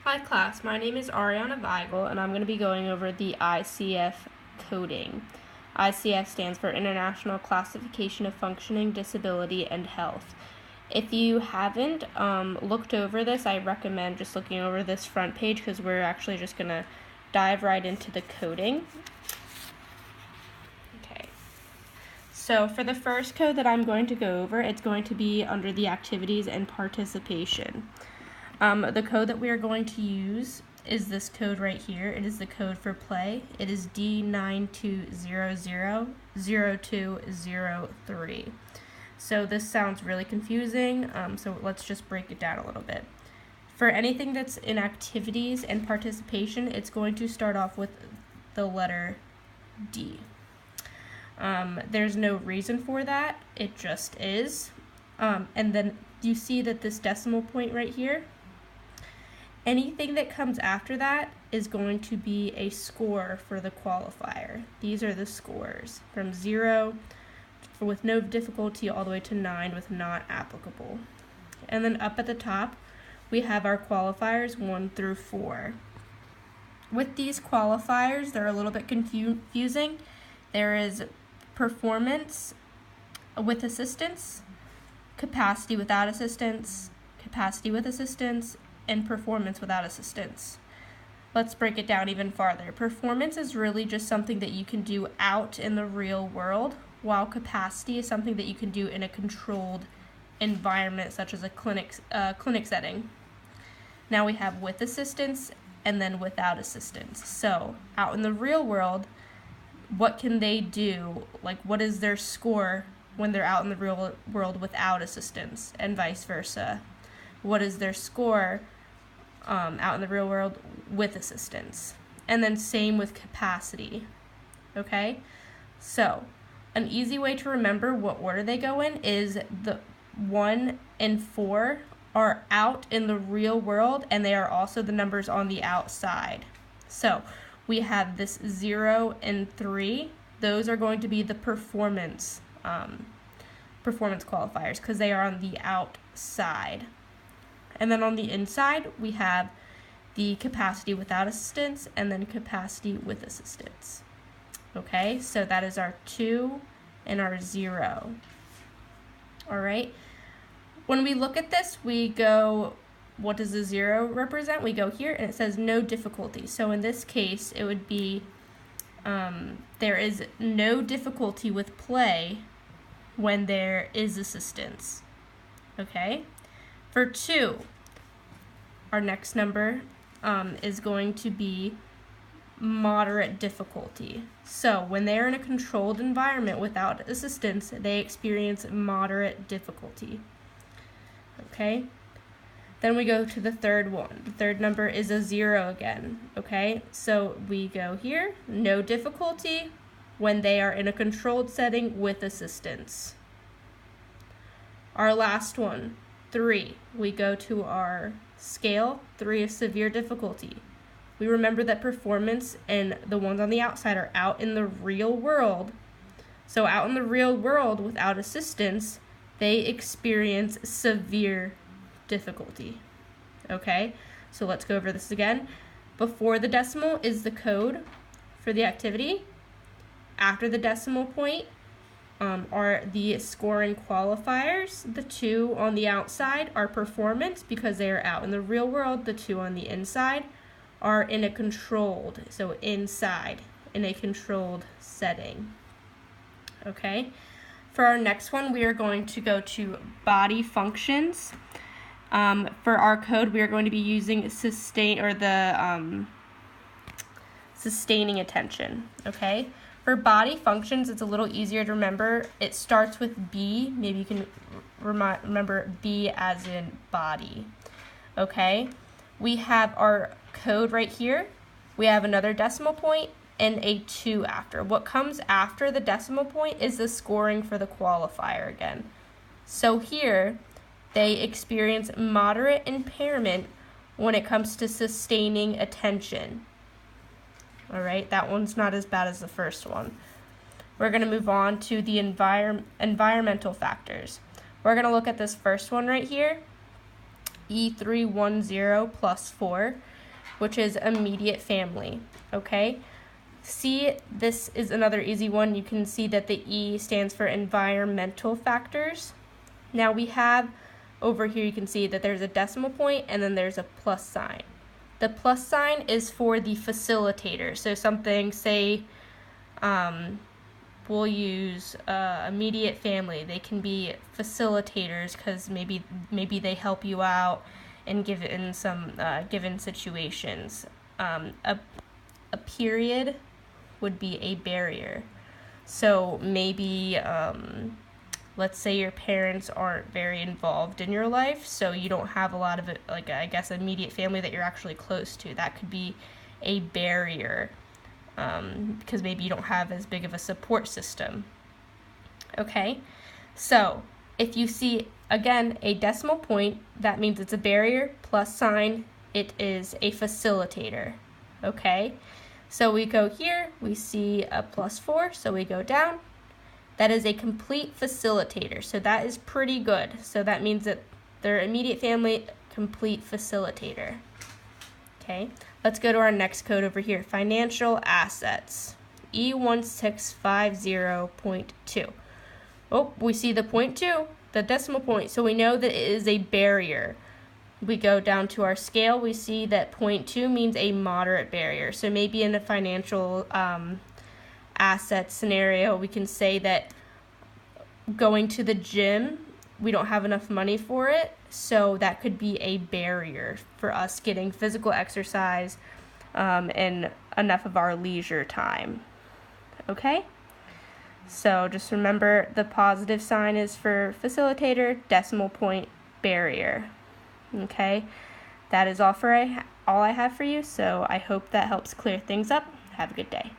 Hi class, my name is Ariana Weigel and I'm going to be going over the ICF coding. ICF stands for International Classification of Functioning, Disability, and Health. If you haven't looked over this, I recommend just looking over this front page because we're actually just going to dive right into the coding. Okay. So for the first code that I'm going to go over, it's going to be under the activities and participation. The code that we are going to use is this code right here. It is the code for play. It is D92000203. So this sounds really confusing, so let's just break it down a little bit. For anything that's in activities and participation, it's going to start off with the letter D. There's no reason for that, it just is. And then you see that this decimal point right here, anything that comes after that is going to be a score for the qualifier. These are the scores from 0 with no difficulty all the way to 9 with not applicable. And then up at the top, we have our qualifiers 1 through 4. With these qualifiers, they're a little bit confusing. There is performance with assistance, capacity without assistance, capacity with assistance, and performance without assistance. Let's break it down even farther. Performance is really just something that you can do out in the real world, while capacity is something that you can do in a controlled environment, such as a clinic setting. Now we have with assistance and then without assistance. So out in the real world, what can they do? Like, what is their score when they're out in the real world without assistance, and vice versa? What is their score out in the real world with assistance? And then same with capacity. Okay, so an easy way to remember what order they go in is the 1 and 4 are out in the real world, and they are also the numbers on the outside. So we have this 0 and 3. Those are going to be the performance qualifiers because they are on the outside. And then on the inside, we have the capacity without assistance and then capacity with assistance. Okay, so that is our 2 and our 0. All right, when we look at this, we go, what does the 0 represent? We go here and it says no difficulty. So in this case, it would be there is no difficulty with play when there is assistance. Okay, for 2, our next number is going to be moderate difficulty. So when they're in a controlled environment without assistance, they experience moderate difficulty. Okay, then we go to the third one. The third number is a 0 again. Okay, so we go here, no difficulty when they are in a controlled setting with assistance. Our last one, 3, we go to our scale. 3 is severe difficulty. We remember that performance and the ones on the outside are out in the real world. So out in the real world without assistance, they experience severe difficulty. Okay, so let's go over this again. Before the decimal is the code for the activity. After the decimal point are the scoring qualifiers. The 2 on the outside are performance because they are out in the real world. The 2 on the inside are in a controlled, so inside, in a controlled setting. Okay, for our next one, we are going to go to body functions. For our code, we are going to be using sustaining attention. Okay, for body functions, it's a little easier to remember. It starts with B. Maybe you can remember B as in body. Okay, we have our code right here. We have another decimal point and a 2 after. What comes after the decimal point is the scoring for the qualifier again. So here, they experience moderate impairment when it comes to sustaining attention. All right, that one's not as bad as the first one. We're going to move on to the environmental factors. We're going to look at this first one right here, E310 plus 4. which is immediate family, okay? C, this is another easy one. You can see that the E stands for environmental factors. Now we have over here, you can see that there's a decimal point and then there's a plus sign. The plus sign is for the facilitator. So something, say, we'll use immediate family. They can be facilitators because maybe they help you out and give it in some given situations. A period would be a barrier. So maybe let's say your parents aren't very involved in your life, so you don't have a lot of, like, I guess, immediate family that you're actually close to. That could be a barrier because maybe you don't have as big of a support system. Okay, so if you see, again, a decimal point, that means it's a barrier, plus sign, it is a facilitator. Okay, so we go here, we see a +4, so we go down. That is a complete facilitator, so that is pretty good. So that means that their immediate family, complete facilitator. Okay, let's go to our next code over here, financial assets, E1650.2. Oh, we see the 0.2, the decimal point, so we know that it is a barrier. We go down to our scale, we see that 0.2 means a moderate barrier. So maybe in a financial asset scenario, we can say that going to the gym, we don't have enough money for it, so that could be a barrier for us getting physical exercise and enough of our leisure time. Okay? So just remember, the positive sign is for facilitator, decimal point, barrier. Okay? That is all I have for you, so I hope that helps clear things up. Have a good day.